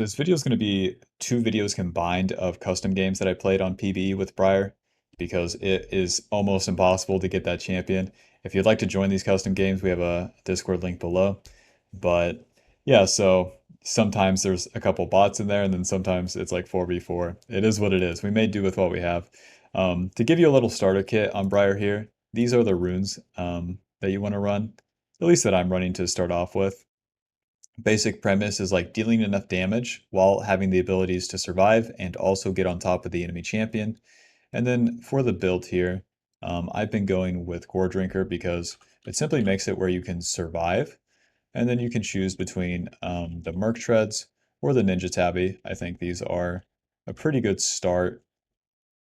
This video is going to be two videos combined of custom games that I played on PBE with Briar because it is almost impossible to get that champion. If you'd like to join these custom games, we have a Discord link below. But yeah, so sometimes there's a couple bots in there and then sometimes it's like 4v4. It is what it is. We may do with what we have. To give you a little starter kit on Briar here, these are the runes that you want to run, at least that I'm running to start off with. Basic premise is like dealing enough damage while having the abilities to survive and also get on top of the enemy champion. And then for the build here, I've been going with Goredrinker because it simply makes it where you can survive. And then you can choose between the Merc Treads or the Ninja Tabby. I think these are a pretty good start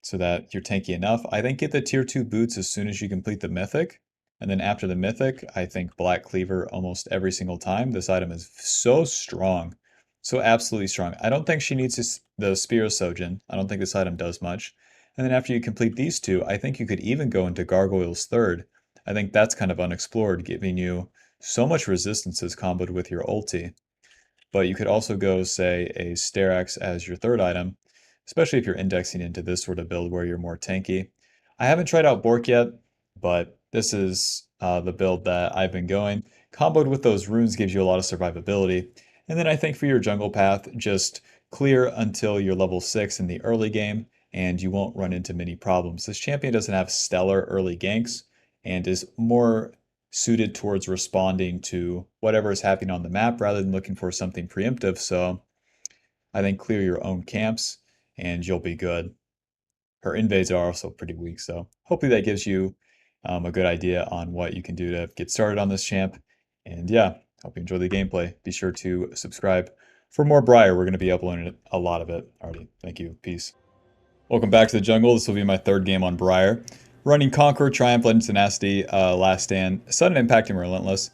so that you're tanky enough. I think get the tier 2 boots as soon as you complete the Mythic. And then after the Mythic, I think Black Cleaver almost every single time. This item is so strong. So absolutely strong. I don't think she needs the Spear of Sojin. I don't think this item does much. And then after you complete these two, I think you could even go into Gargoyle's Third. I think that's kind of unexplored, giving you so much resistances comboed with your ulti. But you could also go, say, a Sterax as your third item, especially if you're indexing into this sort of build where you're more tanky. I haven't tried out Bork yet, but this is the build that I've been going. Comboed with those runes gives you a lot of survivability. And then I think for your jungle path, just clear until you're level 6 in the early game, and you won't run into many problems. This champion doesn't have stellar early ganks, and is more suited towards responding to whatever is happening on the map rather than looking for something preemptive. So I think clear your own camps, and you'll be good. Her invades are also pretty weak, so hopefully that gives you a good idea on what you can do to get started on this champ. And yeah, hope you enjoy the gameplay. Be sure to subscribe for more Briar. We're going to be uploading a lot of it already. Thank you. Peace. Welcome back to the jungle. This will be my third game on Briar. Running Conqueror, Triumph, Legend, Tenacity, Last Stand, Sudden Impact, and Relentless.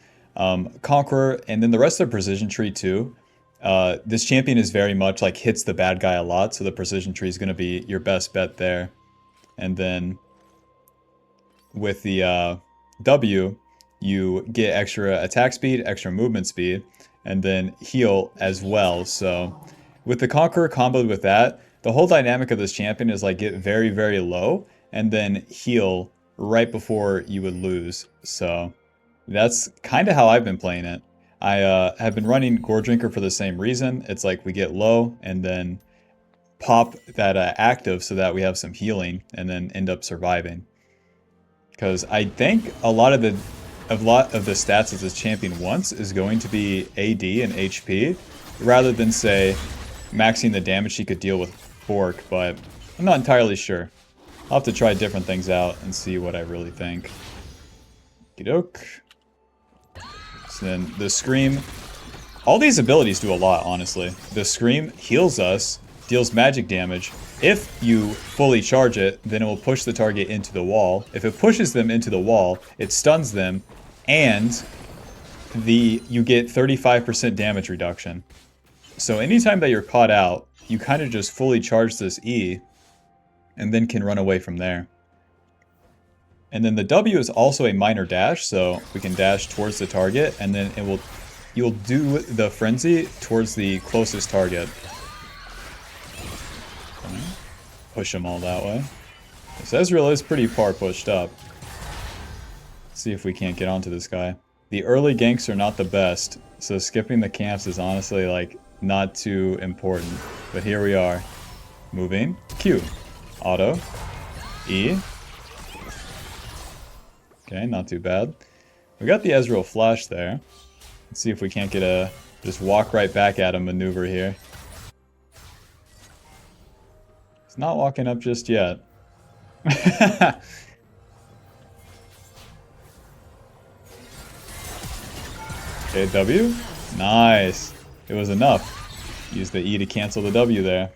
Conqueror, and then the rest of the Precision Tree too. This champion is very much like hits the bad guy a lot, so the Precision Tree is going to be your best bet there. And then with the W, you get extra attack speed, extra movement speed, and then heal as well. So with the Conqueror comboed with that, the whole dynamic of this champion is like get very, very low and then heal right before you would lose. So that's kind of how I've been playing it. I have been running Goredrinker for the same reason. It's like we get low and then pop that active so that we have some healing and then end up surviving. Because I think a lot of the stats that this champion wants is going to be AD and HP, rather than say maxing the damage she could deal with Bork, but I'm not entirely sure. I'll have to try different things out and see what I really think. Okey-doke. So then the Scream, all these abilities do a lot, honestly. The Scream heals us, deals magic damage. If you fully charge it, then it will push the target into the wall. If it pushes them into the wall, it stuns them, and you get 35% damage reduction. So anytime that you're caught out, you kind of just fully charge this E, and then can run away from there. And then the W is also a minor dash, so we can dash towards the target, and then you'll do the frenzy towards the closest target. Push them all that way. This Ezreal is pretty far pushed up. Let's see if we can't get onto this guy. The early ganks are not the best, so skipping the camps is honestly like not too important. But here we are. Moving. Q. Auto. E. Okay, not too bad. We got the Ezreal flash there. Let's see if we can't get a just walk right back at him maneuver here. He's not walking up just yet. Okay, W. Nice. It was enough. Use the E to cancel the W there.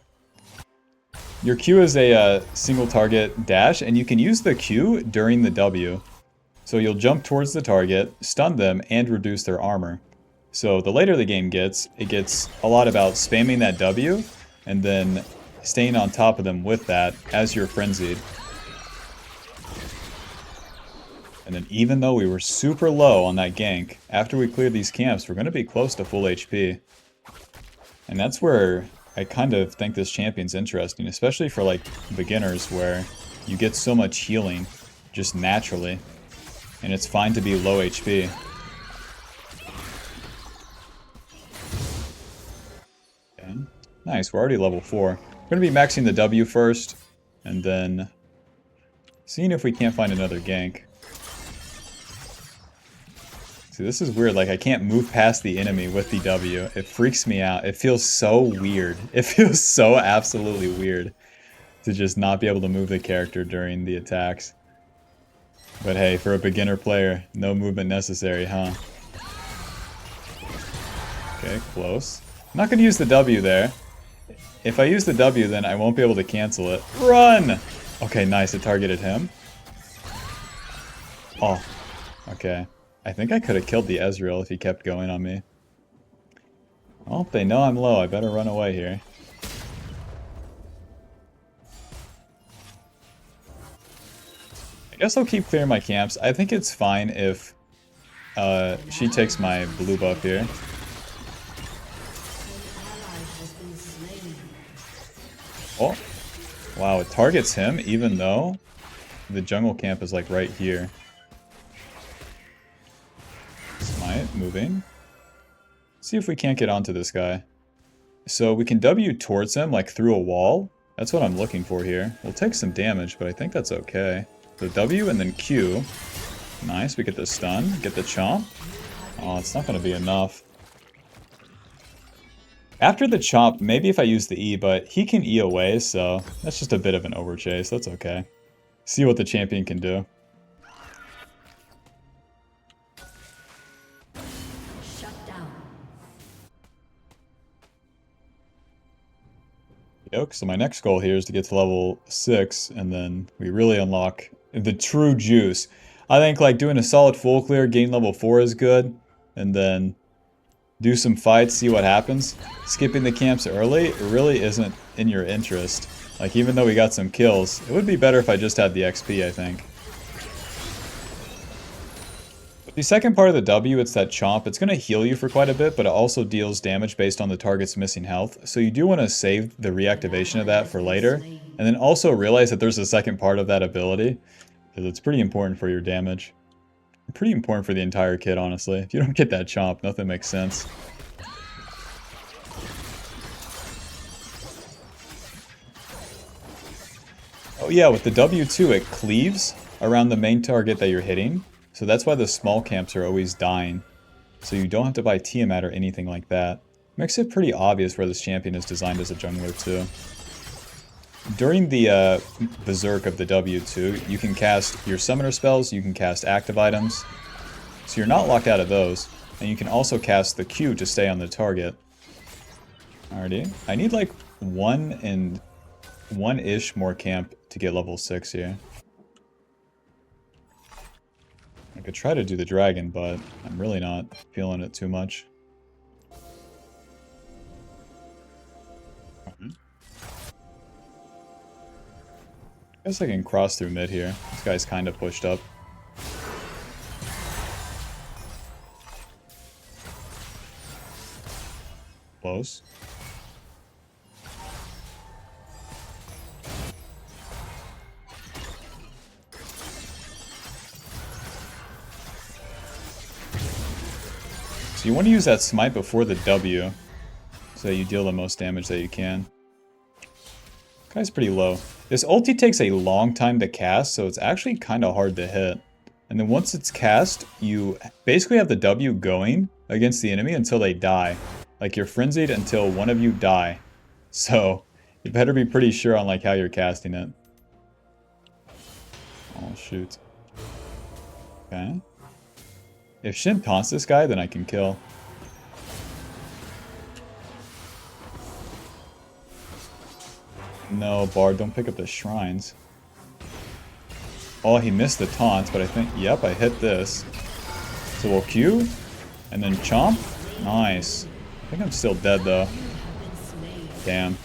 Your Q is a single target dash, and you can use the Q during the W. So you'll jump towards the target, stun them, and reduce their armor. So the later the game gets, it gets a lot about spamming that W, and then staying on top of them with that as you're frenzied. And then even though we were super low on that gank, after we cleared these camps, we're going to be close to full HP. And that's where I kind of think this champion's interesting, especially for like beginners where you get so much healing just naturally. And it's fine to be low HP. Okay. Nice, we're already level 4. We're going to be maxing the W first, and then seeing if we can't find another gank. See, this is weird, like I can't move past the enemy with the W. It freaks me out. It feels so weird. It feels so absolutely weird to just not be able to move the character during the attacks. But hey, for a beginner player, no movement necessary, huh? Okay, close. I'm not going to use the W there. If I use the W, then I won't be able to cancel it. Run! Okay, nice, it targeted him. Oh, okay. I think I could have killed the Ezreal if he kept going on me. Well, they know I'm low, I better run away here. I guess I'll keep clearing my camps. I think it's fine if she takes my blue buff here. Oh, wow, it targets him even though the jungle camp is like right here. Smite, moving. See if we can't get onto this guy. So we can W towards him like through a wall. That's what I'm looking for here. We'll take some damage, but I think that's okay. So W and then Q. Nice, we get the stun, get the chomp. Oh, it's not going to be enough. After the chomp, maybe if I use the E, but he can E away, so that's just a bit of an overchase. That's okay. See what the champion can do. Shut down. Yoke. So my next goal here is to get to level 6, and then we really unlock the true juice. I think like doing a solid full clear, gain level 4 is good, and then do some fights, see what happens. Skipping the camps early really isn't in your interest. Like, even though we got some kills, it would be better if I just had the XP, I think. But the second part of the W, it's that chomp. It's going to heal you for quite a bit, but it also deals damage based on the target's missing health. So you do want to save the reactivation of that for later. And then also realize that there's a second part of that ability, because it's pretty important for your damage. Pretty important for the entire kit, honestly. If you don't get that chomp, nothing makes sense. Oh yeah, with the W2, it cleaves around the main target that you're hitting. So that's why the small camps are always dying. So you don't have to buy Tiamat or anything like that. Makes it pretty obvious where this champion is designed as a jungler too. During the Berserk of the W2, you can cast your summoner spells, you can cast active items, so you're not locked out of those, and you can also cast the Q to stay on the target. Alrighty, I need like one-ish more camp to get level 6 here. I could try to do the dragon, but I'm really not feeling it too much. I guess I can cross through mid here. This guy's kind of pushed up. Close. So you want to use that smite before the W, so you deal the most damage that you can. Guy's pretty low. This ulti takes a long time to cast, so it's actually kind of hard to hit. And then once it's cast, you basically have the W going against the enemy until they die. Like, you're frenzied until one of you die. So, you better be pretty sure on like how you're casting it. Oh, shoot. Okay. If Shin taunts this guy, then I can kill. No, Bard, don't pick up the shrines. Oh, he missed the taunts, but I think, yep, I hit this. So we'll Q, and then chomp. Nice. I think I'm still dead, though. Damn.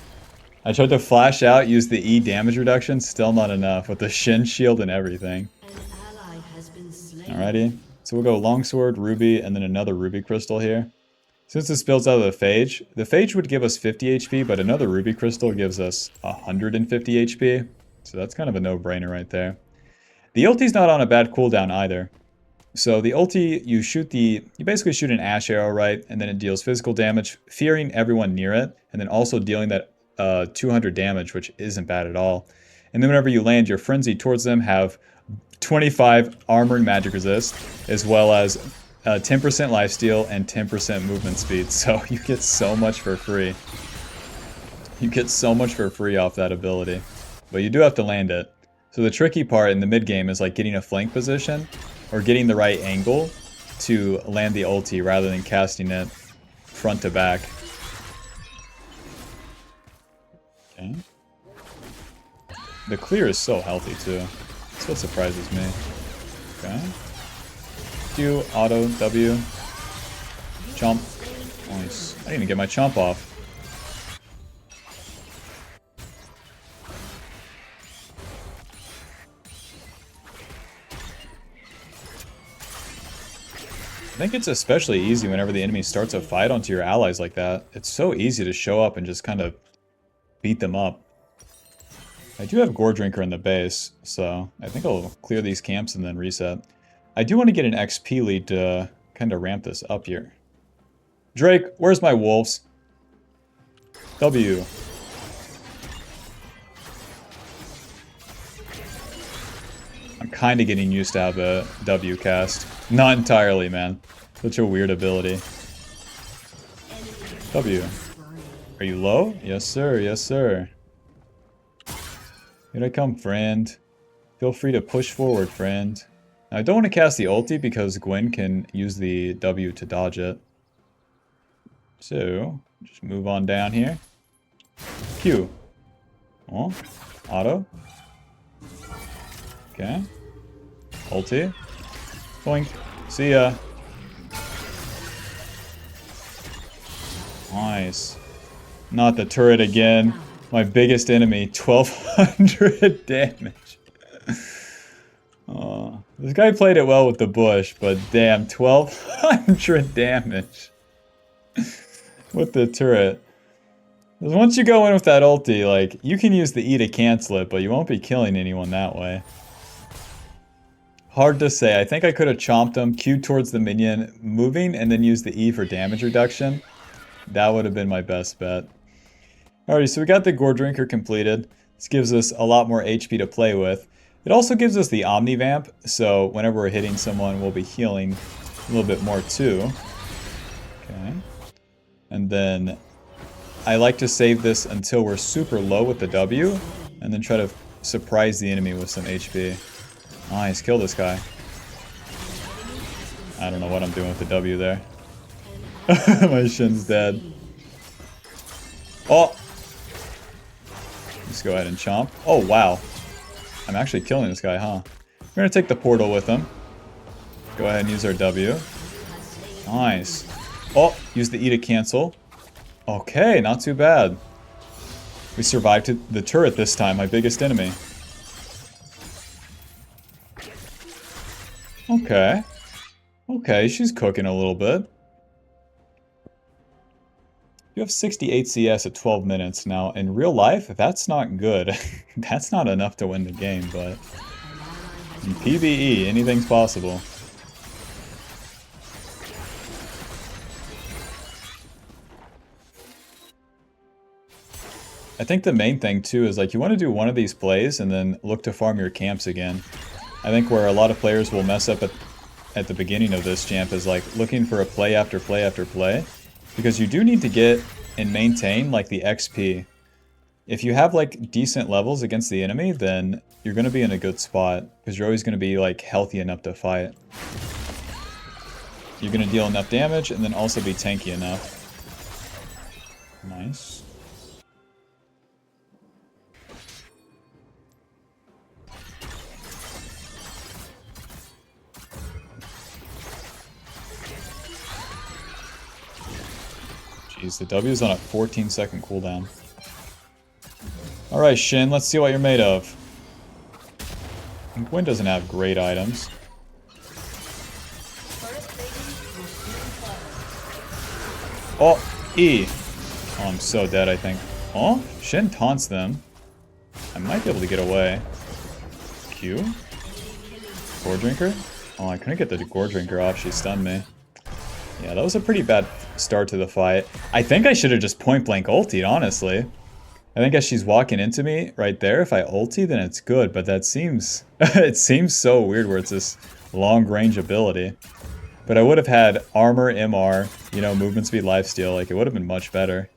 I tried to flash out, use the E damage reduction, still not enough, with the Shin shield and everything. Alrighty. So we'll go Longsword, Ruby, and then another Ruby Crystal here. Since this builds out of the phage would give us 50 HP, but another ruby crystal gives us 150 HP. So that's kind of a no-brainer right there. The ulti's not on a bad cooldown either. So the ulti, you basically shoot an ash arrow, right? And then it deals physical damage, fearing everyone near it, and then also dealing that 200 damage, which isn't bad at all. And then whenever you land, your frenzy towards them have 25 armor and magic resist, as well as 10% lifesteal and 10% movement speed. So you get so much for free. You get so much for free off that ability. But you do have to land it. So the tricky part in the mid game is like getting a flank position or getting the right angle to land the ulti rather than casting it front to back. Okay. The clear is so healthy too. That's what surprises me. Okay. Q, auto, W. Chomp. Nice. I didn't even get my chomp off. I think it's especially easy whenever the enemy starts a fight onto your allies like that. It's so easy to show up and just kind of beat them up. I do have Goredrinker in the base, so I think I'll clear these camps and then reset. I do want to get an XP lead to kind of ramp this up here. Drake, where's my wolves? W. I'm kind of getting used to have a W cast. Not entirely, man. Such a weird ability. W. Are you low? Yes, sir. Yes, sir. Here I come, friend. Feel free to push forward, friend. Now, I don't want to cast the ulti because Gwen can use the W to dodge it. So, just move on down here. Q. Oh, auto. Okay. Ulti. Boink. See ya. Nice. Not the turret again. My biggest enemy. 1200 damage. This guy played it well with the bush, but damn, 1200 damage. With the turret. Once you go in with that ulti, like, you can use the E to cancel it, but you won't be killing anyone that way. Hard to say. I think I could have chomped him, Q'd towards the minion, moving, and then used the E for damage reduction. That would have been my best bet. Alrighty, so we got the Goredrinker completed. This gives us a lot more HP to play with. It also gives us the Omnivamp, so whenever we're hitting someone, we'll be healing a little bit more too. Okay. And then I like to save this until we're super low with the W, and then try to surprise the enemy with some HP. Nice, kill this guy. I don't know what I'm doing with the W there. My Shin's dead. Oh! Let's go ahead and chomp. Oh, wow. I'm actually killing this guy, huh? We're gonna take the portal with him. Go ahead and use our W. Nice. Oh, use the E to cancel. Okay, not too bad. We survived the turret this time, my biggest enemy. Okay. Okay, she's cooking a little bit. You have 68 CS at 12 minutes. Now, in real life, that's not good. That's not enough to win the game, but in PvE, anything's possible. I think the main thing, too, is like you want to do one of these plays and then look to farm your camps again. I think where a lot of players will mess up at the beginning of this champ is like looking for a play after play after play. Because you do need to get and maintain like the XP. If you have like decent levels against the enemy, then you're going to be in a good spot. Because you're always going to be like healthy enough to fight. You're going to deal enough damage and then also be tanky enough. Nice. Jeez, the W is on a 14-second cooldown. Alright, Shin, let's see what you're made of. Gwen doesn't have great items. Oh, E. Oh, I'm so dead, I think. Oh, Shin taunts them. I might be able to get away. Q. Goredrinker? Oh, I couldn't get the Goredrinker off. She stunned me. Yeah, that was a pretty bad start to the fight. I think I should have just point blank ultied, honestly. I think as she's walking into me right there, if I ulti, then it's good. But that seems... it seems so weird where it's this long range ability. But I would have had armor, MR, you know, movement speed, lifesteal. Like, it would have been much better.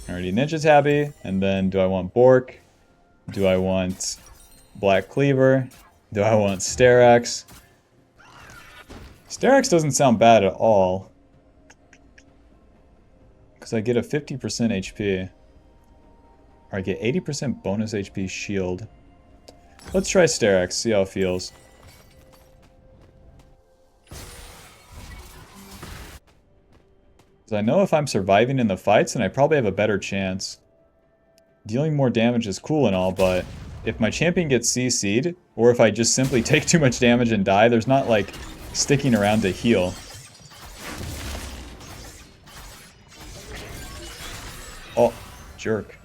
Already Ninja Tabby. And then do I want Bork? Do I want Black Cleaver? Do I want Sterax? Sterax doesn't sound bad at all. Because I get a 50% HP. Or I get 80% bonus HP shield. Let's try Sterax, see how it feels. Because I know if I'm surviving in the fights, then I probably have a better chance. Dealing more damage is cool and all, but if my champion gets CC'd, or if I just simply take too much damage and die, there's not like sticking around to heal. Oh, jerk.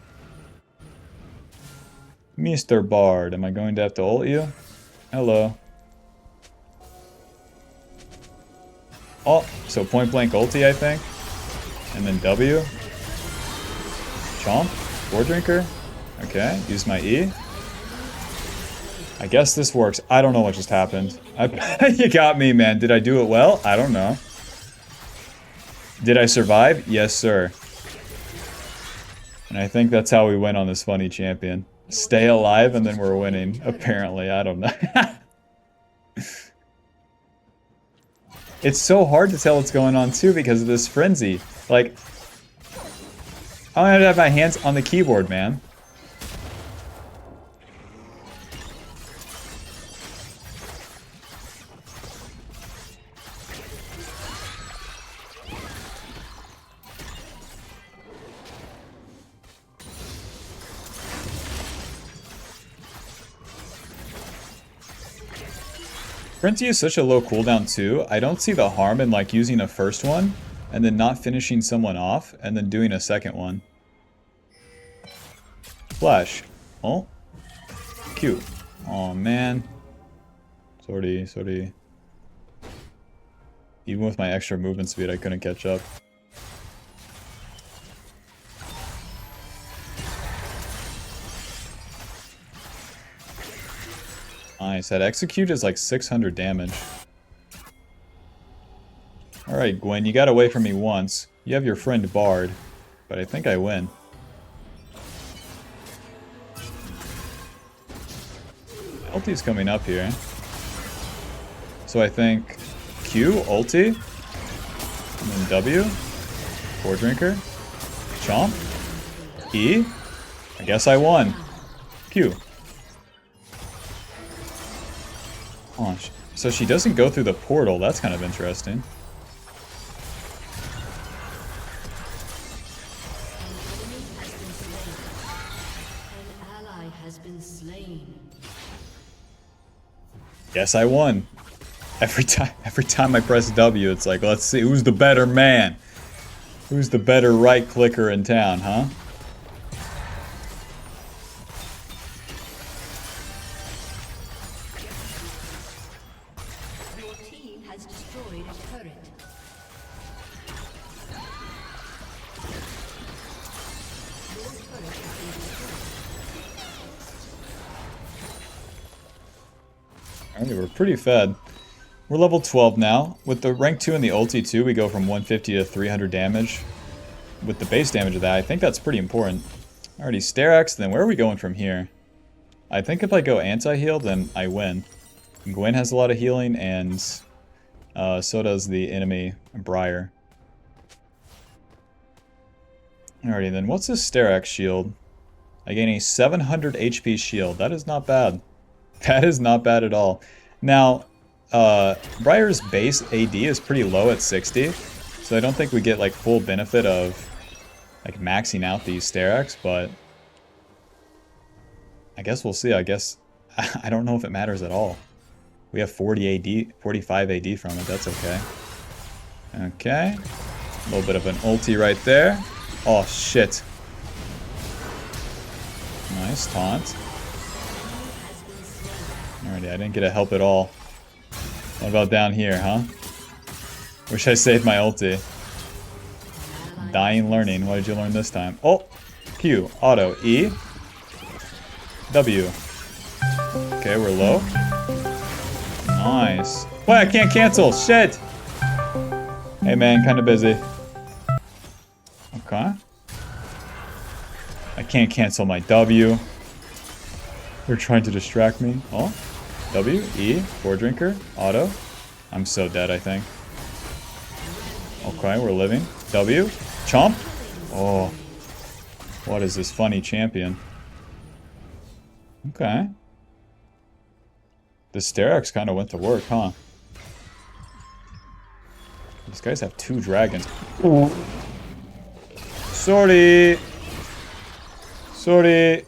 Mr. Bard, am I going to have to ult you? Hello. Oh, so point blank ulti, I think. And then W. Chomp. Goredrinker. Okay, use my E. I guess this works. I don't know what just happened. You got me, man. Did I do it well? I don't know. Did I survive? Yes, sir. And I think that's how we win on this funny champion. Stay alive and then we're winning. Apparently, I don't know. It's so hard to tell what's going on too because of this frenzy. Like, I don't have to have my hands on the keyboard, man. Frenzy is such a low cooldown too. I don't see the harm in like using a first one and then not finishing someone off and then doing a second one. Flash. Oh. Q. Oh man. Sorry. Even with my extra movement speed, I couldn't catch up. Nice. That execute is like 600 damage. Alright, Gwen, you got away from me once. You have your friend Bard, but I think I win. Ulti's coming up here. So I think Q, ulti, and then W, Goredrinker, Chomp, E. I guess I won. Q. Oh, so she doesn't go through the portal. That's kind of interesting. An ally has been slain. Yes, I won. Every time I press W, it's like, let's see, who's the better man? Who's the better right clicker in town, huh? Your team has destroyed a turret. Your turret has been destroyed. Alright, we're pretty fed. We're level 12 now. With the rank 2 and the ulti 2, we go from 150 to 300 damage. With the base damage of that, I think that's pretty important. Alrighty, Sterax, then where are we going from here? I think if I go anti-heal, then I win. Gwen has a lot of healing, and so does the enemy Briar. Alrighty, then what's this Sterax shield? I gain a 700 HP shield. That is not bad. That is not bad at all. Now, Briar's base AD is pretty low at 60, so I don't think we get like full benefit of like maxing out these Sterax, but I guess we'll see. I guess I don't know if it matters at all. We have 40 AD, 45 AD from it. That's okay. Okay. A little bit of an ulti right there. Oh, shit. Nice taunt. Alrighty, I didn't get a help at all. What about down here, huh? Wish I saved my ulti. Dying learning. What did you learn this time? Oh! Q. Auto. E. W. Okay, we're low. Nice. Wait, I can't cancel. Shit! Hey man, kinda busy. Okay. I can't cancel my W. They're trying to distract me. Oh. W. E. Goredrinker. Auto. I'm so dead, I think. Okay, we're living. W. Chomp. Oh. What is this funny champion? Okay. The Sterak's kind of went to work, huh? These guys have 2 dragons. Ooh. Sorry. Sorry.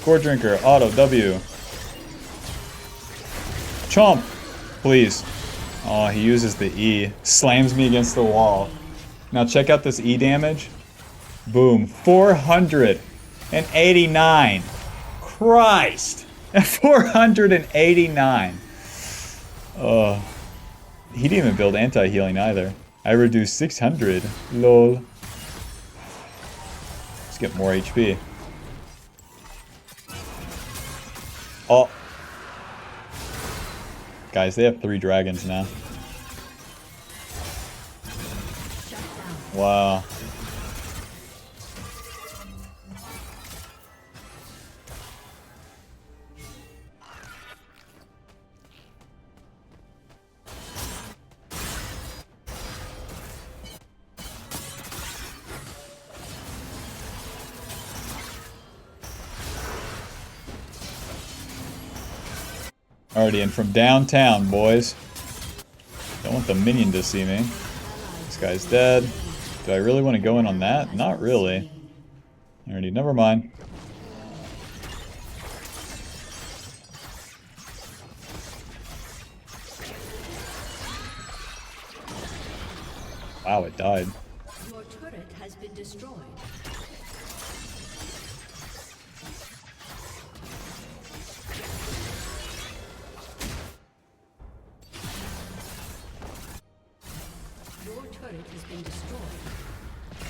Goredrinker. Auto. W. Chomp. Please. Oh, he uses the E. Slams me against the wall. Now check out this E damage. Boom. 489. Christ. 489. He didn't even build anti-healing either. I reduced 600. Lol. Let's get more HP. Oh. Guys, they have 3 dragons now. Wow. Already in from downtown, boys. Don't want the minion to see me. This guy's dead. Do I really want to go in on that? Not really. Already, never mind. Wow, it died. Your turret has been destroyed.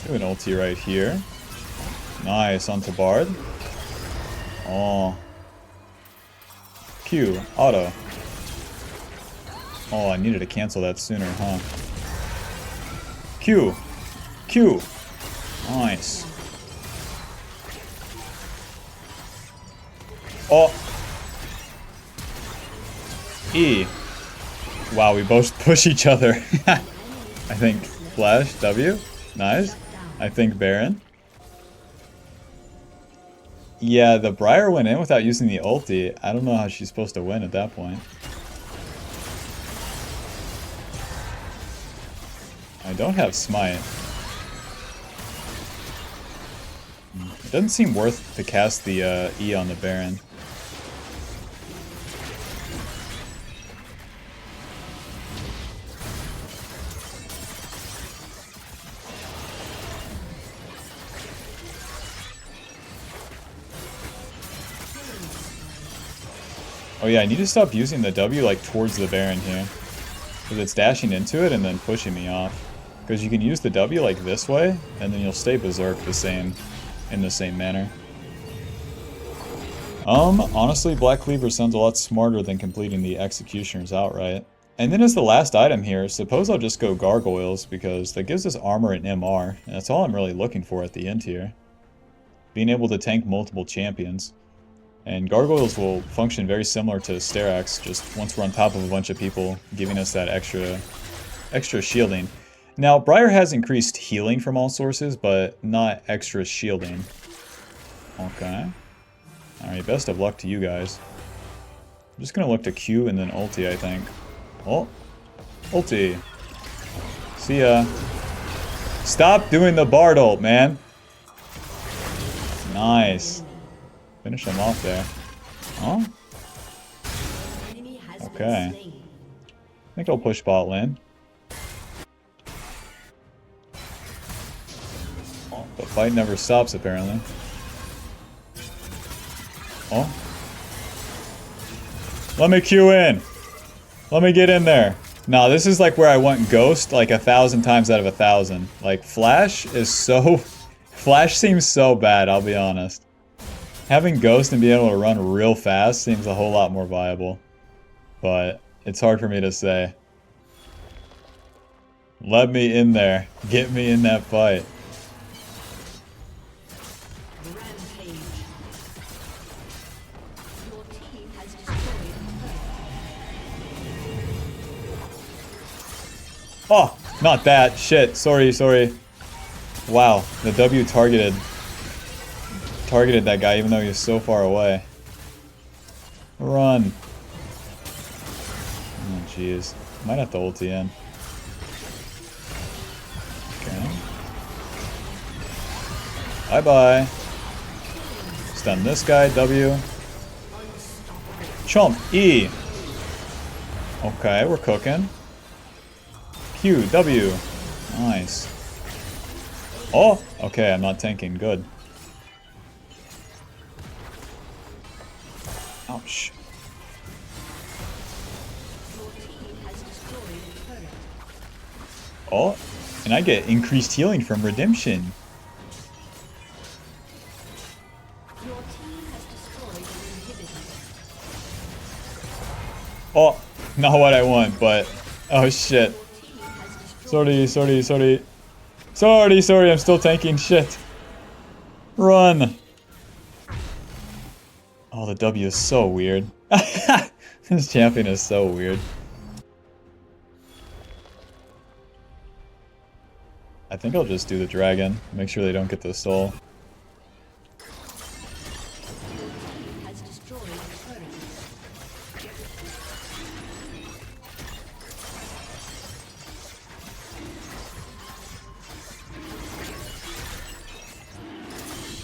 Do an ulti right here. Nice, onto Bard. Oh. Q, auto. Oh, I needed to cancel that sooner, huh? Q. Q. Nice. Oh. E. Wow, we both push each other. I think Flash, W. Nice. I think Baron. Yeah, the Briar went in without using the ulti. I don't know how she's supposed to win at that point. I don't have Smite. It doesn't seem worth to cast the E on the Baron. Oh yeah, I need to stop using the W like towards the Baron here. Because it's dashing into it and then pushing me off. Because you can use the W like this way, and then you'll stay Berserk in the same manner. Honestly, Black Cleaver sounds a lot smarter than completing the Executioners outright. And then as the last item here, suppose I'll just go Gargoyles, because that gives us armor and MR, and that's all I'm really looking for at the end here. Being able to tank multiple champions. And Gargoyles will function very similar to Sterak's, just once we're on top of a bunch of people, giving us that extra shielding. Now, Briar has increased healing from all sources, but not extra shielding. Okay. Alright, best of luck to you guys. I'm just gonna look to Q and then ulti, I think. Oh. Ulti. See ya. Stop doing the Bard ult, man. Nice. Finish him off there. Oh. Okay. I think I'll push bot lane. But fight never stops, apparently. Oh. Let me queue in. Let me get in there. Nah, this is like where I want Ghost like 1,000 times out of 1,000. Like, Flash is so... Flash seems so bad, I'll be honest. Having Ghost and being able to run real fast seems a whole lot more viable. But it's hard for me to say. Let me in there. Get me in that fight. Rampage. Your team has destroyed a turret. Oh, not that. Shit. Sorry, sorry. Wow, the W targeted that guy even though he was so far away. Run. Oh, jeez. Might have to ulti in. Okay. Bye-bye. Stun this guy, W. Chomp, E. Okay, we're cooking. Q, W. Nice. Oh, okay, I'm not tanking. Good. Ouch. Your team has destroyed a turret. Oh, and I get increased healing from Redemption. Your team has destroyed an inhibitor. Oh, not what I want, but... Oh, shit. Your team has destroyed Sorry, I'm still tanking. Shit. Run. Oh, the W is so weird. This champion is so weird. I think I'll just do the dragon. Make sure they don't get the soul. Your team has destroyed a turret.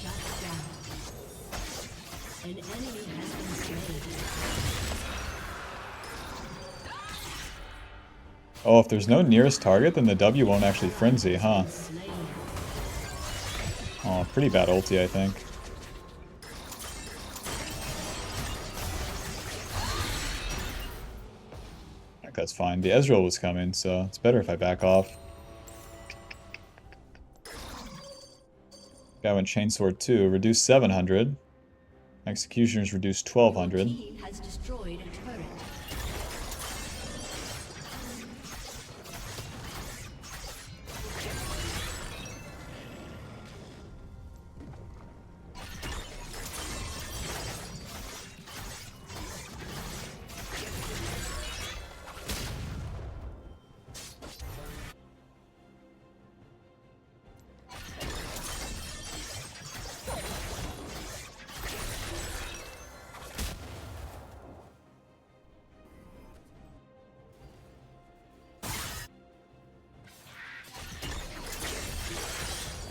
Shut down. An enemy has been slain. Oh, if there's no nearest target, then the W won't actually frenzy, huh? Slain. Oh, pretty bad ulti, I think. I think that's fine. The Ezreal was coming, so it's better if I back off. Guy went Chainsword 2, reduced 700. Executioners reduced 1,200. Your team has destroyed a turret.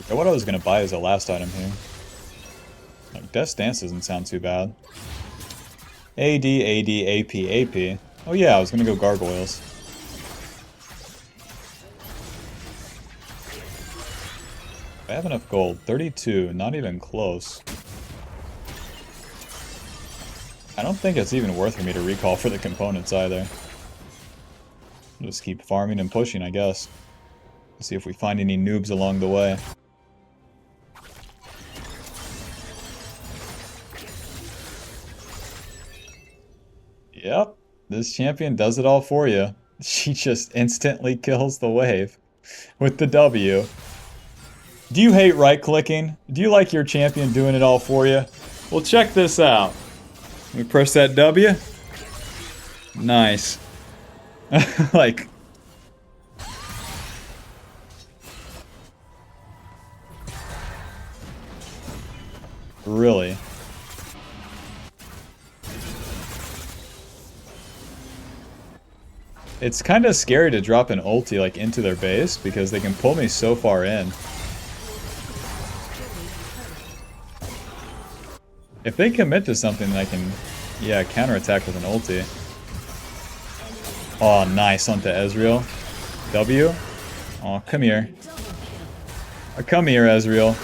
Okay, what I was gonna buy is the last item here. Like, Death's Dance doesn't sound too bad. AD, AP, AP. Oh yeah, I was gonna go Gargoyles. I have enough gold. 32, not even close. I don't think it's even worth for me to recall for the components either. Just keep farming and pushing, I guess. See if we find any noobs along the way. Yep, this champion does it all for you. She just instantly kills the wave with the W. Do you hate right-clicking? Do you like your champion doing it all for you? Well, check this out. Let me press that W. Nice. Like... Really? It's kind of scary to drop an ulti like into their base because they can pull me so far in. If they commit to something, I can, yeah, counterattack with an ulti. Oh, nice onto Ezreal. W. Oh, come here. Come here, Ezreal.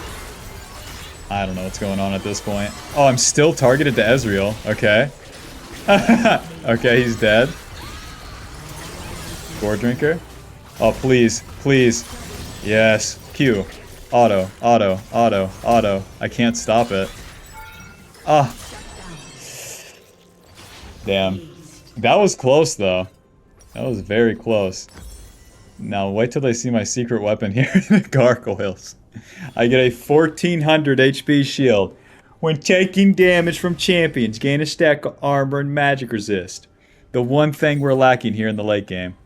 I don't know what's going on at this point. Oh, I'm still targeted to Ezreal. Okay. Okay, he's dead. Goredrinker. Oh, please. Please. Yes. Q. Auto. Auto. Auto. Auto. I can't stop it. Ah. Damn. That was close, though. That was very close. Now, wait till they see my secret weapon here. The gargoyles. I get a 1400 HP shield. When taking damage from champions, gain a stack of armor and magic resist. The one thing we're lacking here in the late game.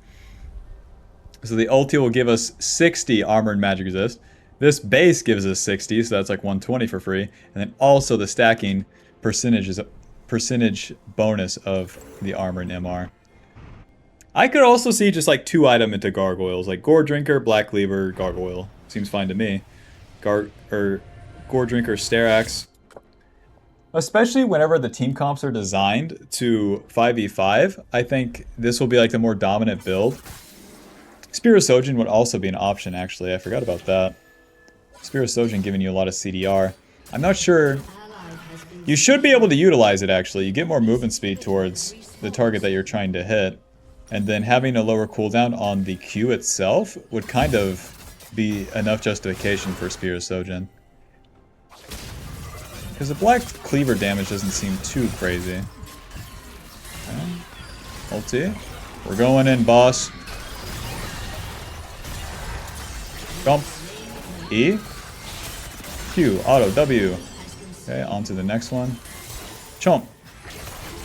So the ulti will give us 60 armor and magic resist. This base gives us 60, so that's like 120 for free. And then also the stacking percentage is a percentage bonus of the armor and MR. I could also see just like 2 item into gargoyles, like Goredrinker, Black Cleaver, Gargoyle. Seems fine to me. Goredrinker, Starax. Especially whenever the team comps are designed to 5v5, I think this will be like the more dominant build. Spear of Sojin would also be an option, actually. I forgot about that. Spear of Sojin giving you a lot of CDR. I'm not sure. You should be able to utilize it, actually. You get more movement speed towards the target that you're trying to hit. And then having a lower cooldown on the Q itself would kind of be enough justification for Spear of Sojin. Because the Black Cleaver damage doesn't seem too crazy. Okay. Ulti. We're going in, boss. Jump. E. Q. Auto. W. Okay, on to the next one. Chomp.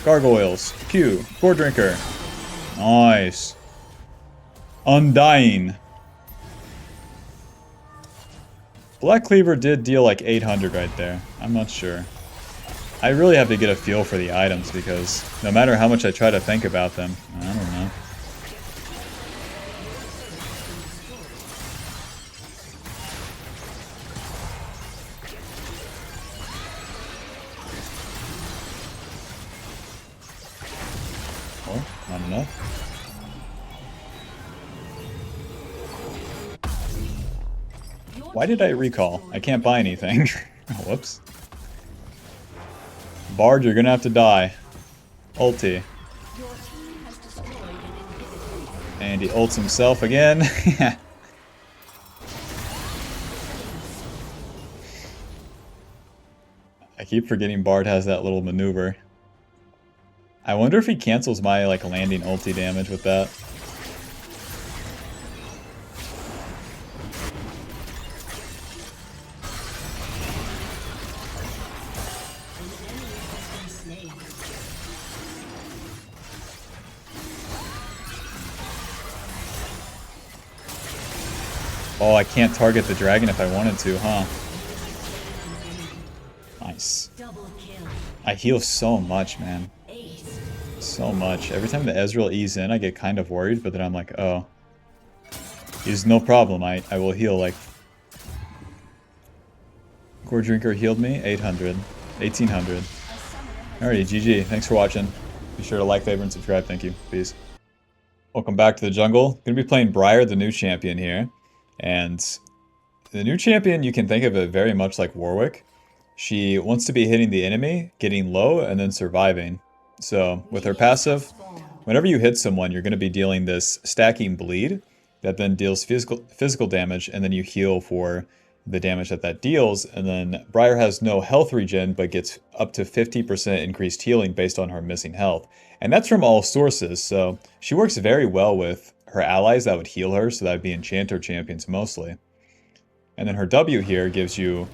Gargoyles. Q. Goredrinker. Nice. Undying. Black Cleaver did deal like 800 right there. I'm not sure. I really have to get a feel for the items because no matter how much I try to think about them, I don't know. Oh, not enough. Why did I recall? I can't buy anything. Whoops. Bard, you're gonna have to die. Ulti. And he ults himself again. I keep forgetting Bard has that little maneuver. I wonder if he cancels my like landing ulti damage with that. Oh, I can't target the dragon if I wanted to, huh? Nice. I heal so much, man. So much. Every time the Ezreal E's in, I get kind of worried, but then I'm like, oh. He's no problem. I will heal, like... Goredrinker healed me? 800. 1800. Alrighty, GG. Thanks for watching. Be sure to like, favorite, and subscribe. Thank you. Peace. Welcome back to the jungle. Gonna be playing Briar, the new champion here. And the new champion, you can think of it very much like Warwick. She wants to be hitting the enemy, getting low, and then surviving. So with her passive, whenever you hit someone, you're going to be dealing this stacking bleed that then deals physical damage, and then you heal for the damage that that deals. And then Briar has no health regen, but gets up to 50% increased healing based on her missing health. And that's from all sources, so she works very well with her allies that would heal her, so that would be enchanter champions mostly. And then her W here gives you,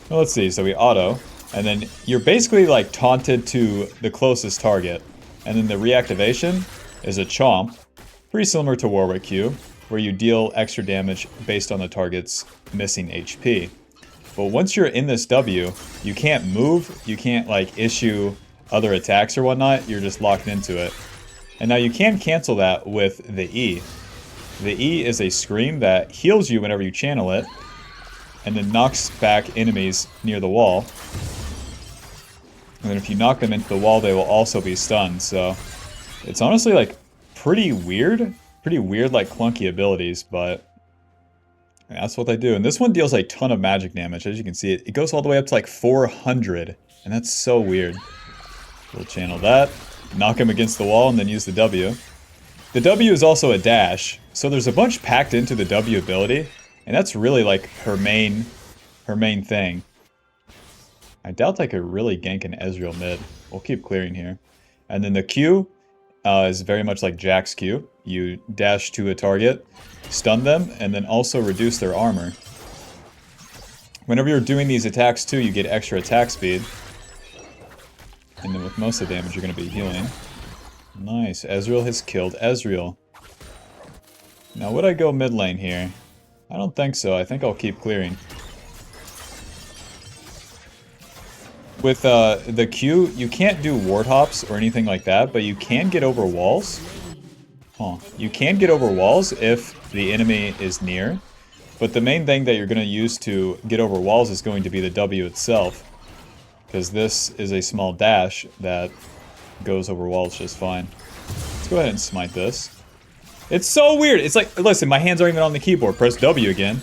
well, let's see, so we auto, and then you're basically like taunted to the closest target. And then the reactivation is a chomp, pretty similar to Warwick Q, where you deal extra damage based on the target's missing HP. But once you're in this W, you can't move, you can't like issue other attacks or whatnot, you're just locked into it. And now you can cancel that with the E. The E is a scream that heals you whenever you channel it, and then knocks back enemies near the wall. And then if you knock them into the wall, they will also be stunned. So it's honestly like pretty weird like clunky abilities, but And that's what they do. And this one deals a ton of magic damage. As you can see, it goes all the way up to like 400. And that's so weird. We'll channel that, knock him against the wall, and then use the W. The W is also a dash, so there's a bunch packed into the W ability, and that's really like her main thing. I doubt I could really gank an Ezreal mid. We'll keep clearing here. And then the Q is very much like Jack's Q. You dash to a target, stun them, and then also reduce their armor. Whenever you're doing these attacks too, you get extra attack speed. And then with most of the damage, you're going to be healing. Nice. Ezreal has killed Ezreal. Now, would I go mid lane here? I don't think so. I think I'll keep clearing. With the Q, you can't do ward hops or anything like that, but you can get over walls. Huh. You can get over walls if the enemy is near. But the main thing that you're going to use to get over walls is going to be the W itself. Because this is a small dash that goes over walls just fine. Let's go ahead and smite this. It's so weird. It's like, listen, my hands aren't even on the keyboard. Press W again.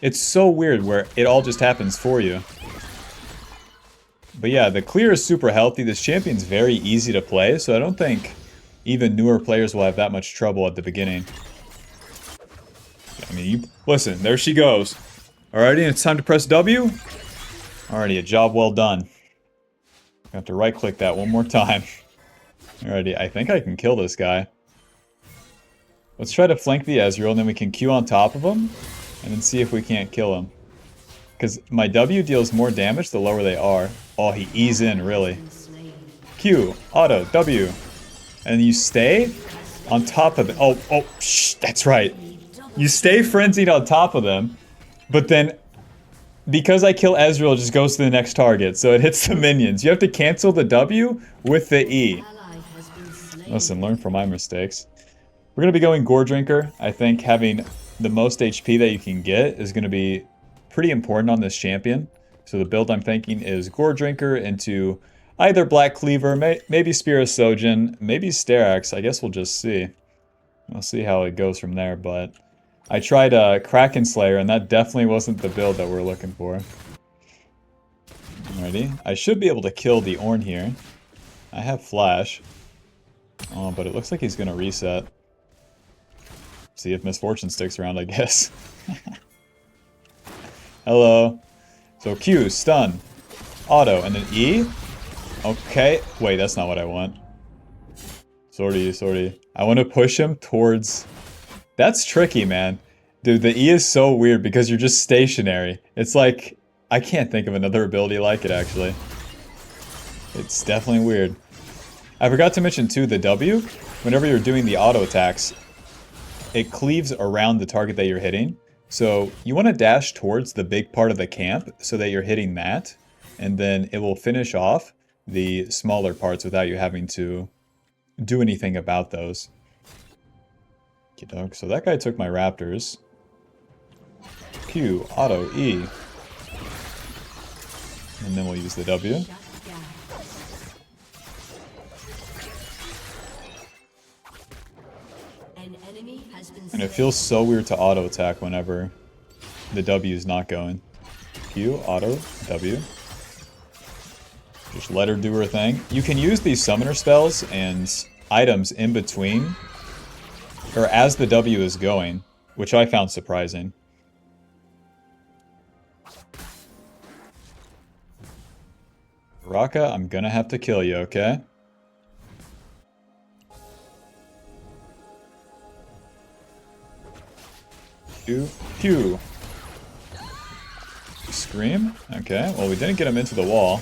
It's so weird where it all just happens for you. But yeah, the clear is super healthy. This champion's very easy to play, so I don't think even newer players will have that much trouble at the beginning. I mean, listen, there she goes. Alrighty, it's time to press W. Alrighty, a job well done. I have to right-click that one more time. Alrighty, I think I can kill this guy. Let's try to flank the Ezreal, and then we can Q on top of him, and then see if we can't kill him. Because my W deals more damage the lower they are. Oh, he E's in, really. Q, auto, W. And you stay on top of it. Oh, shh, that's right. You stay frenzied on top of them, but then because I kill Ezreal, it just goes to the next target, so it hits the minions. You have to cancel the W with the E. Listen, learn from my mistakes. We're going to be going Goredrinker. I think having the most HP that you can get is going to be pretty important on this champion. So the build I'm thinking is Goredrinker into either Black Cleaver, maybe Spear of Sojin, maybe Sterax. I guess we'll just see. We'll see how it goes from there, but I tried Kraken Slayer, and that definitely wasn't the build that we're looking for. Alrighty. I should be able to kill the Ornn here. I have Flash. Oh, but it looks like he's going to reset. See if Misfortune sticks around, I guess. Hello. So Q, stun, auto, and then E. Okay. Wait, that's not what I want. Sorry. I want to push him towards... That's tricky, man. Dude, the E is so weird because you're just stationary. It's like... I can't think of another ability like it, actually. It's definitely weird. I forgot to mention, too, the W. Whenever you're doing the auto attacks, it cleaves around the target that you're hitting. So you want to dash towards the big part of the camp so that you're hitting that. And then it will finish off the smaller parts without you having to do anything about those. So that guy took my Raptors. Q, auto, E. And then we'll use the W. And it feels so weird to auto attack whenever the W is not going. Q, auto, W. Just let her do her thing. You can use these summoner spells and items in between, or as the W is going, which I found surprising. Raka, I'm gonna have to kill you, okay? Q. Scream? Okay, well we didn't get him into the wall.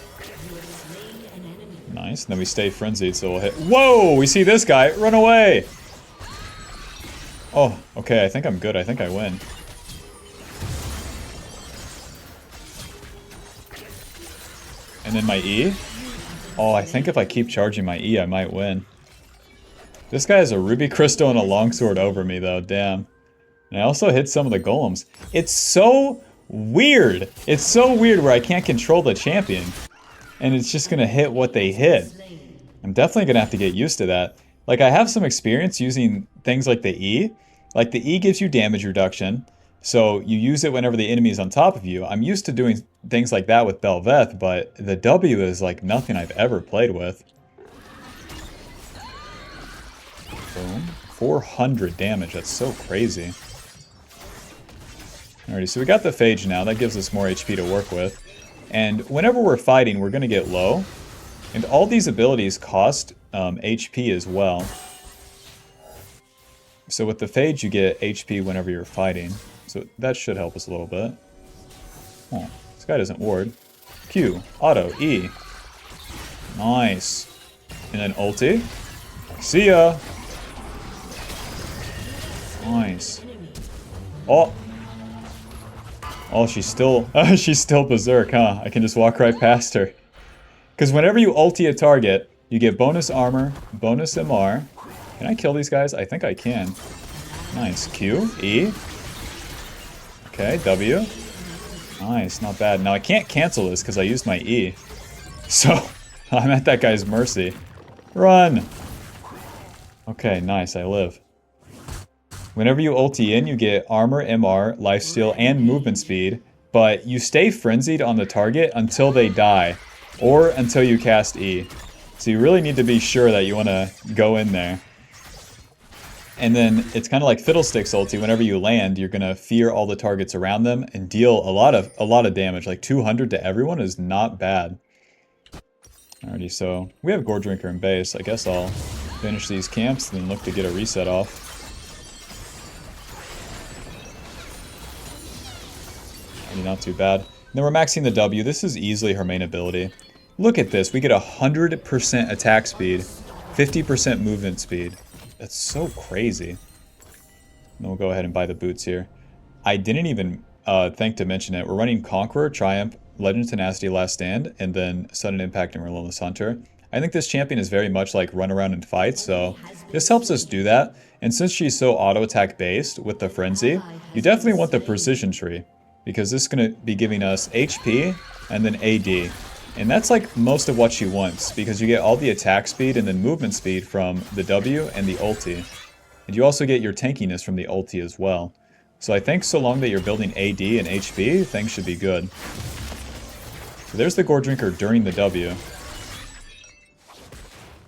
Nice, and then we stay frenzied, so we'll hit... Whoa! We see this guy! Run away! Oh, okay, I think I'm good. I think I win. And then my E? Oh, I think if I keep charging my E, I might win. This guy has a Ruby Crystal and a Longsword over me, though. Damn. And I also hit some of the golems. It's so weird. It's so weird where I can't control the champion. And it's just going to hit what they hit. I'm definitely going to have to get used to that. Like, I have some experience using things like the E. Like, the E gives you damage reduction. So you use it whenever the enemy is on top of you. I'm used to doing things like that with Bel'Veth, but the W is like nothing I've ever played with. Boom. 400 damage. That's so crazy. Alrighty, so we got the Phage now. That gives us more HP to work with. And whenever we're fighting, we're going to get low. And all these abilities cost HP as well. So with the Phage, you get HP whenever you're fighting. So that should help us a little bit. Oh, this guy doesn't ward. Q, auto, E. Nice. And then ulti. See ya! Nice. Oh! Oh, she's still berserk, huh? I can just walk right past her. Because whenever you ulti a target, you get bonus armor, bonus MR. Can I kill these guys? I think I can. Nice. Q, E. Okay, W. Nice, not bad. Now I can't cancel this because I used my E. So, I'm at that guy's mercy. Run! Okay, nice, I live. Whenever you ulti in, you get armor, MR, lifesteal, and movement speed. But you stay frenzied on the target until they die. Or until you cast E. So you really need to be sure that you want to go in there. And then it's kind of like Fiddlestick's ulti. Whenever you land, you're gonna fear all the targets around them and deal a lot of damage. Like 200 to everyone is not bad. Alrighty, so we have Goredrinker in base. I guess I'll finish these camps and then look to get a reset off. Not too bad. And then we're maxing the W. This is easily her main ability. Look at this. We get 100% attack speed, 50% movement speed. That's so crazy. And then we'll go ahead and buy the boots here. I didn't even think to mention it. We're running Conqueror, Triumph, Legend of Tenacity, Last Stand, and then Sudden Impact and Relentless Hunter. I think this champion is very much like run around and fight, so this helps us do that. And since she's so auto-attack based with the Frenzy, you definitely want the Precision Tree, because this is going to be giving us HP and then AD. And that's like most of what she wants, because you get all the attack speed and then movement speed from the W and the ulti. And you also get your tankiness from the ulti as well. So I think so long that you're building AD and HP, things should be good. So there's the Goredrinker during the W.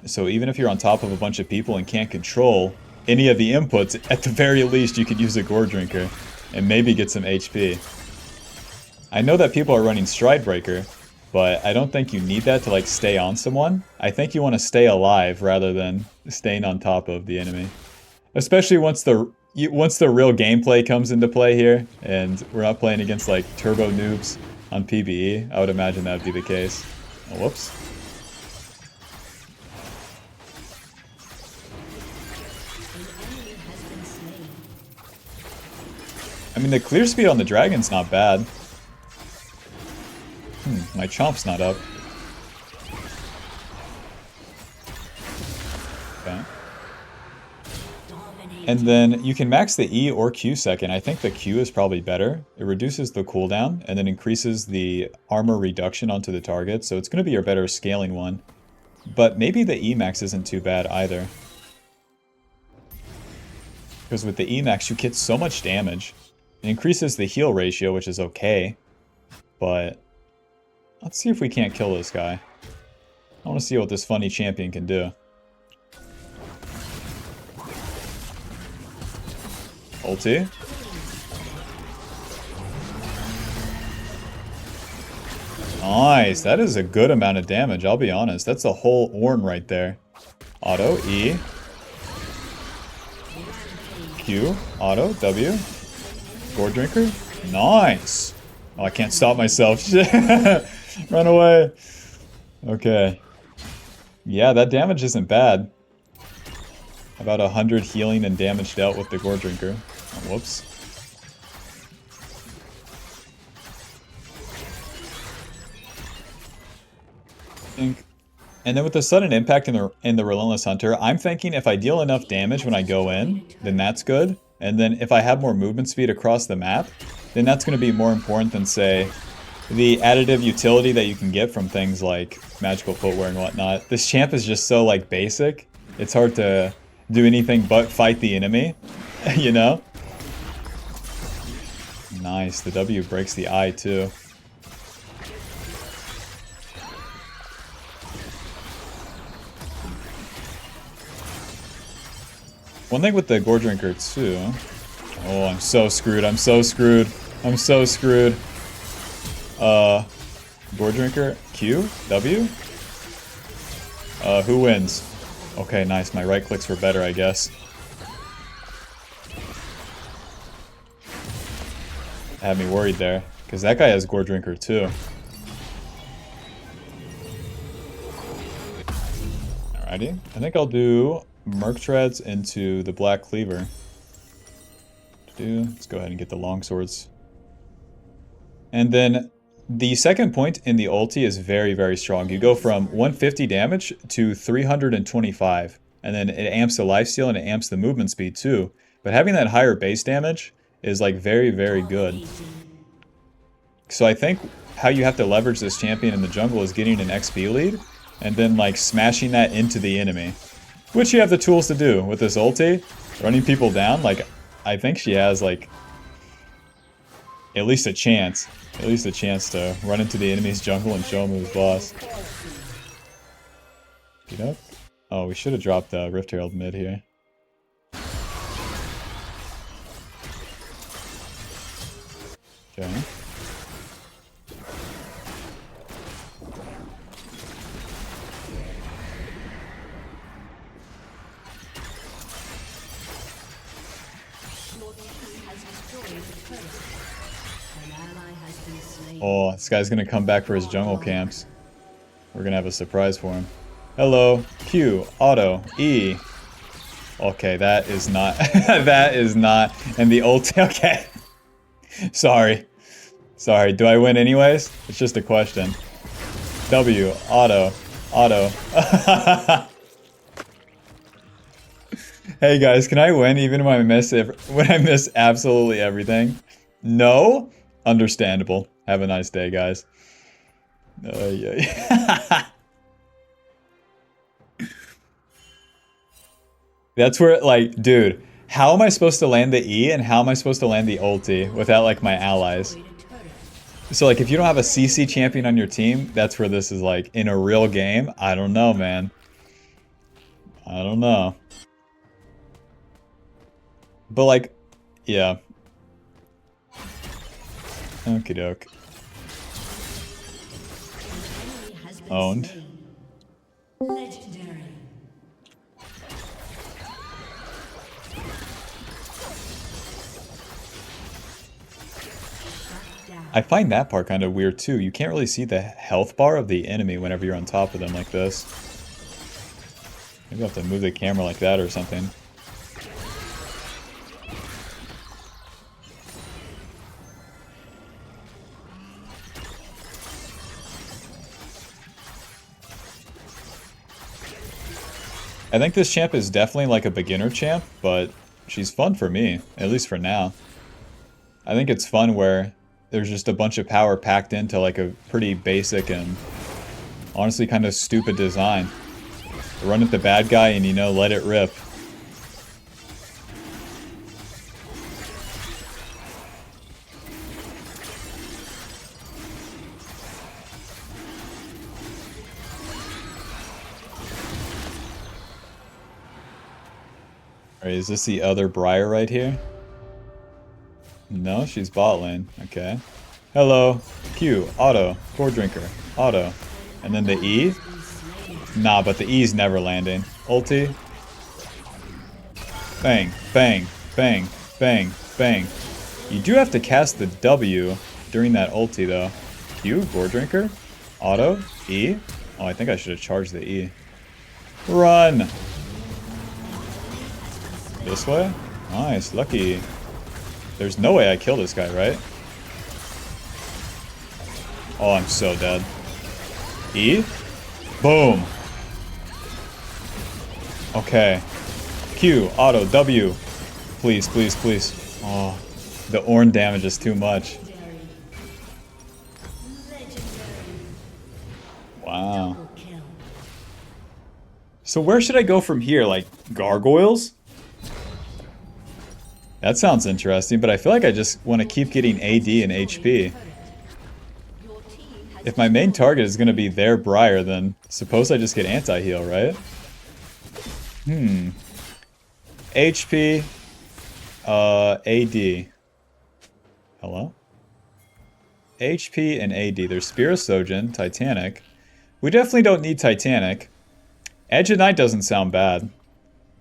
So even if you're on top of a bunch of people and can't control any of the inputs, at the very least you could use a Goredrinker and maybe get some HP. I know that people are running Stridebreaker, but I don't think you need that to like stay on someone. I think you want to stay alive rather than staying on top of the enemy. Especially once the real gameplay comes into play here, and we're not playing against like turbo noobs on PvE. I would imagine that would be the case. Oh, whoops. I mean, the clear speed on the dragon's not bad. My chomp's not up. Okay. And then you can max the E or Q second. I think the Q is probably better. It reduces the cooldown and then increases the armor reduction onto the target. So it's going to be your better scaling one. But maybe the E max isn't too bad either. Because with the E max, you get so much damage. It increases the heal ratio, which is okay. But let's see if we can't kill this guy. I want to see what this funny champion can do. Ulti. Nice. That is a good amount of damage, I'll be honest. That's a whole Ornn right there. Auto, E. Q, auto, W. Goredrinker. Nice. Oh, I can't stop myself. Run away. Okay. Yeah, that damage isn't bad. About 100 healing and damage dealt with the Goredrinker. Oh, whoops. And then with the sudden impact in the Relentless Hunter, I'm thinking if I deal enough damage when I go in, then that's good. And then if I have more movement speed across the map, then that's going to be more important than, say, the additive utility that you can get from things like magical footwear and whatnot. This champ is just so, like, basic. It's hard to do anything but fight the enemy, you know? Nice. The W breaks the I too. One thing with the Goredrinker too. Oh, I'm so screwed. I'm so screwed. I'm so screwed. Goredrinker, Q, W. Who wins? Okay, nice. My right clicks were better, I guess. Had me worried there, because that guy has Goredrinker too. Alrighty, I think I'll do Merc Treads into the Black Cleaver. Let's go ahead and get the longswords. And then the second point in the ulti is very, very strong. You go from 150 damage to 325. And then it amps the lifesteal and it amps the movement speed too. But having that higher base damage is like very, very good. So I think how you have to leverage this champion in the jungle is getting an XP lead and then like smashing that into the enemy. Which you have the tools to do with this ulti. Running people down, like I think she has like at least a chance. At least a chance to run into the enemy's jungle and show him who's boss. Get up. Oh, we should have dropped the Rift Herald mid here. Okay. Oh, this guy's gonna come back for his jungle camps. We're gonna have a surprise for him. Hello, Q, auto, E. Okay, that is not, that is not, and the ult, okay. Sorry. Sorry, do I win anyways? It's just a question. W, auto, auto. Hey guys, can I win even when I miss absolutely everything? No? Understandable. Have a nice day, guys. Yeah. That's where, like, dude, how am I supposed to land the E and how am I supposed to land the ulti without, like, my allies? So, like, if you don't have a CC champion on your team, that's where this is, like, in a real game. I don't know, man. I don't know. But, like, yeah. Okie doke. Owned. Legendary. I find that part kind of weird too. You can't really see the health bar of the enemy whenever you're on top of them like this. Maybe I'll have to move the camera like that or something. I think this champ is definitely like a beginner champ, but she's fun for me, at least for now. I think it's fun where there's just a bunch of power packed into like a pretty basic and honestly kind of stupid design. Run at the bad guy and, you know, let it rip. Alright, is this the other Briar right here? No, she's bot lane. Okay. Hello. Q. Auto. Goredrinker. Auto. And then the E? Nah, but the E's never landing. Ulti. Bang. Bang. Bang. Bang. Bang. You do have to cast the W during that ulti, though. Q. Goredrinker. Auto. E. Oh, I think I should have charged the E. Run! This way? Nice. Lucky. There's no way I kill this guy, right? Oh, I'm so dead. E? Boom. Okay. Q, auto, W. Please, please, please. Oh, the Ornn damage is too much. Wow. So where should I go from here? Like, gargoyles? That sounds interesting, but I feel like I just want to keep getting AD and HP. If my main target is going to be their Briar, then suppose I just get anti-heal, right? HP, AD. Hello? HP and AD. There's Spear of Sojin, Titanic. We definitely don't need Titanic. Edge of Night doesn't sound bad.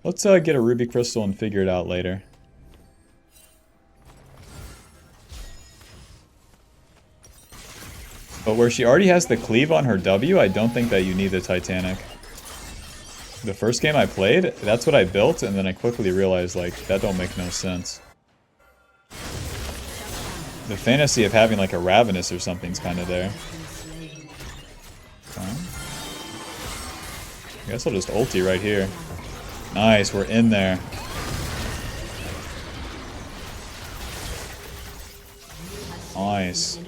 Let's get a Ruby Crystal and figure it out later. But where she already has the cleave on her W, I don't think that you need the Titanic. The first game I played, that's what I built, and then I quickly realized, like, that don't make no sense. The fantasy of having, like, a Ravenous or something's kind of there. Okay. I guess I'll just ulti right here. Nice, we're in there. Nice.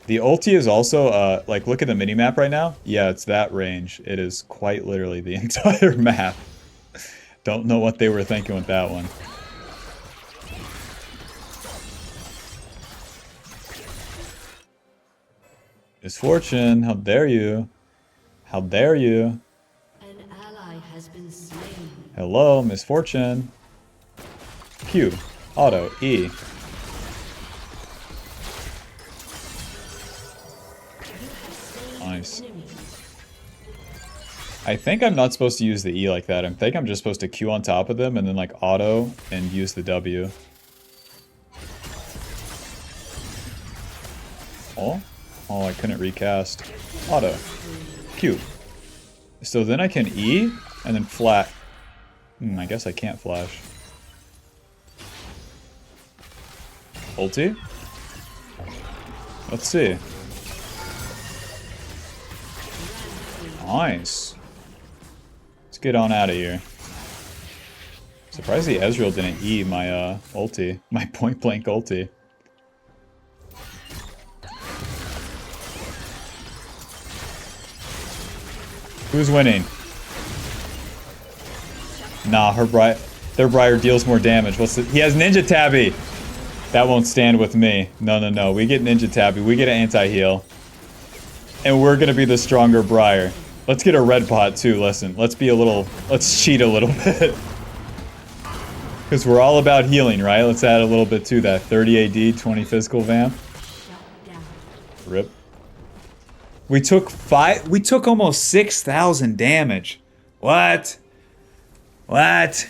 The ulti is also, like, look at the minimap right now. Yeah, it's that range. It is quite literally the entire map. Don't know what they were thinking with that one. Misfortune, how dare you? How dare you? An ally has been slain. Hello, Misfortune. Q, auto, E. Nice. I think I'm not supposed to use the E like that. I think I'm just supposed to Q on top of them and then like auto and use the W. Oh? Oh, I couldn't recast. Auto. Q. So then I can E and then flat. I guess I can't flash. Ulti? Let's see. Nice. Let's get on out of here. Surprised the Ezreal didn't E my ulti. My point blank ulti. Who's winning? Nah, their Briar deals more damage. He has Ninja Tabby! That won't stand with me. No. We get Ninja Tabby. We get an anti-heal. And we're gonna be the stronger Briar. Let's get a red pot too, listen. Let's cheat a little bit. Because we're all about healing, right? Let's add a little bit to that. 30 AD, 20 physical vamp. Rip. We took almost 6,000 damage. What? What?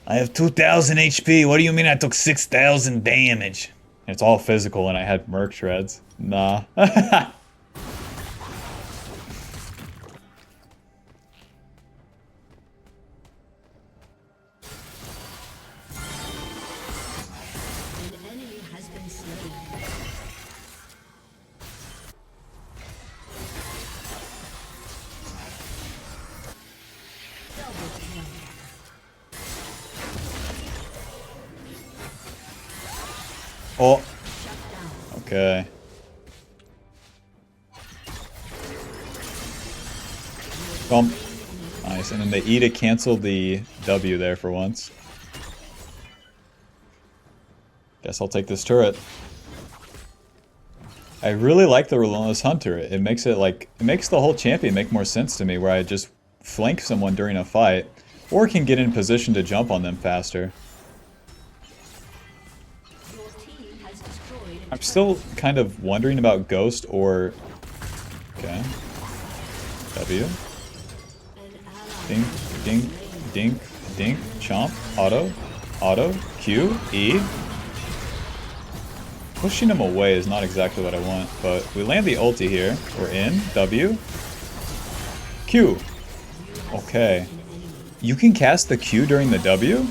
I have 2,000 HP. What do you mean I took 6,000 damage? It's all physical and I had Merc Shreds. Nah. Oh. Okay. Bump. Nice. And then the E to cancel the W there for once. Guess I'll take this turret. I really like the Relentless Hunter. It makes the whole champion make more sense to me, where I just flank someone during a fight, or can get in position to jump on them faster. I'm still kind of wondering about Ghost or... Okay. W. Dink, dink, dink, dink, chomp, auto, auto, Q, E. Pushing him away is not exactly what I want, but we land the ulti here. We're in, W. Q. Okay. You can cast the Q during the W?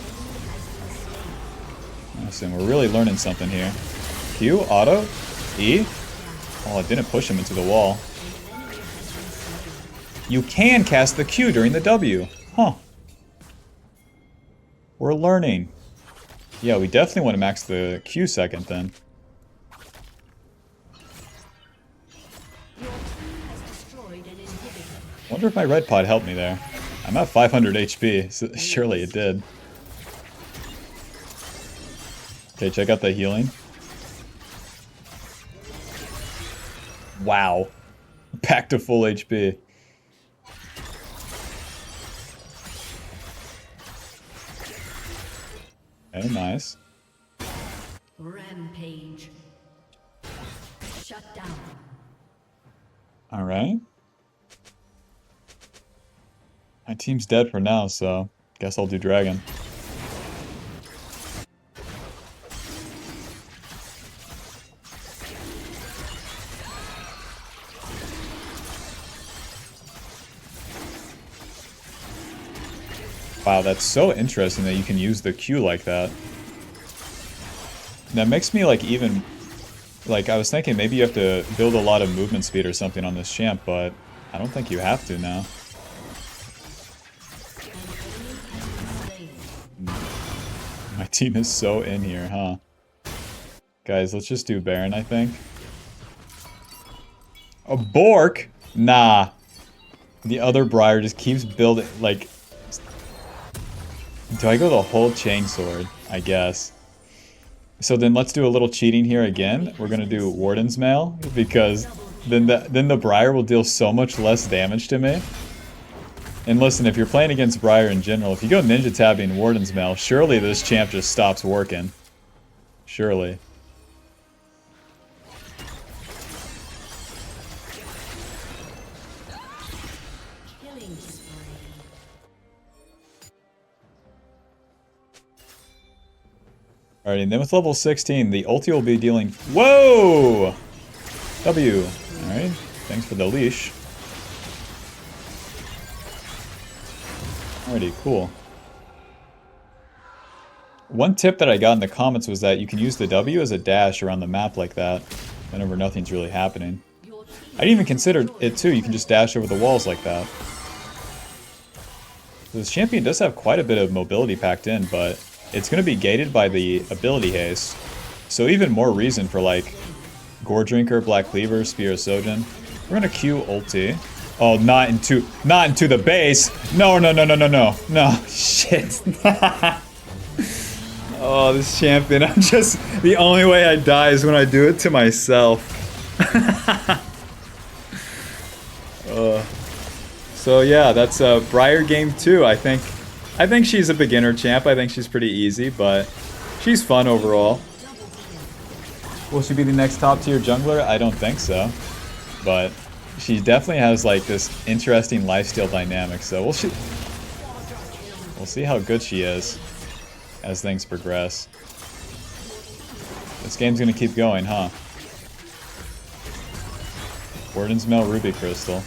Listen, we're really learning something here. Q, auto, E. Oh, it didn't push him into the wall. You can cast the Q during the W. Huh. We're learning. Yeah, we definitely want to max the Q second then. Wonder if my red pod helped me there. I'm at 500 HP, so surely it did. Okay, check out the healing. Wow. Back to full HP. Okay, nice. Rampage. Shut down. Alright. My team's dead for now, so guess I'll do dragon. Wow, that's so interesting that you can use the Q like that. That makes me like even... Like, I was thinking maybe you have to build a lot of movement speed or something on this champ, but I don't think you have to now. My team is so in here, huh? Guys, let's just do Baron, I think. A Bork? Nah. The other Briar just keeps building, like... Do I go the whole chainsword? I guess. So then let's do a little cheating here again. We're gonna do Warden's Mail, because then the Briar will deal so much less damage to me. And listen, if you're playing against Briar in general, if you go Ninja Tabbing Warden's Mail, surely this champ just stops working. Surely. Killing spree. Alright, and then with level 16, the ulti will be dealing... Whoa! W. Alright, thanks for the leash. Alrighty, cool. One tip that I got in the comments was that you can use the W as a dash around the map like that, whenever nothing's really happening. I didn't even consider it too, you can just dash over the walls like that. So this champion does have quite a bit of mobility packed in, but it's going to be gated by the ability haste. So even more reason for like Goredrinker, Black Cleaver, Spear of Sojin. We're going to Q ulti. Oh, not into the base. No, no, no, no, no, no. No, shit. Oh, this champion. I'm just... The only way I die is when I do it to myself. So yeah, that's Briar game 2. I think she's a beginner champ. I think she's pretty easy, but she's fun overall. Will she be the next top tier jungler? I don't think so. But she definitely has like this interesting lifesteal dynamic, so we'll see how good she is as things progress. This game's gonna keep going, huh? Warden's Mail, Ruby Crystal.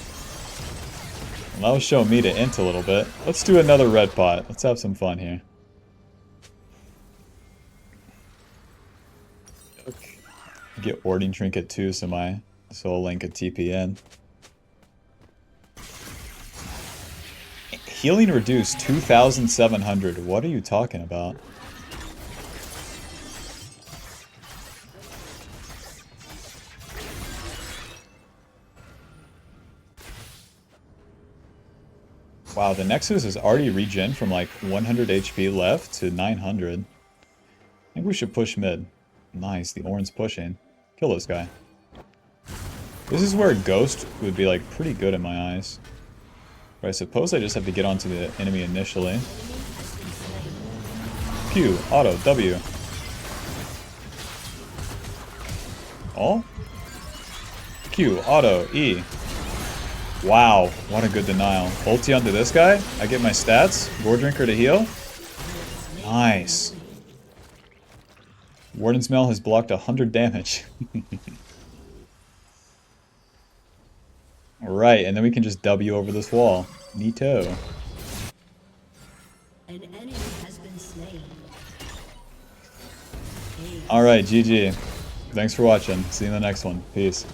Well, that was showing me to int a little bit. Let's do another red pot. Let's have some fun here. Okay. Get Warding Trinket too, so my Soul Link could TP in. Healing reduced 2,700. What are you talking about? Wow, the Nexus is already regen from like 100 HP left to 900. I think we should push mid. Nice, the Orin's pushing. Kill this guy. This is where Ghost would be like pretty good in my eyes. But I suppose I just have to get onto the enemy initially. Q, auto, W. All? Q, auto, E. Wow, what a good denial. Ulti onto this guy. I get my stats. Goredrinker to heal. Nice. Warden's Mail has blocked 100 damage. Alright, and then we can just W over this wall. Neato. An enemy has been slain. Alright, GG. Thanks for watching. See you in the next one. Peace.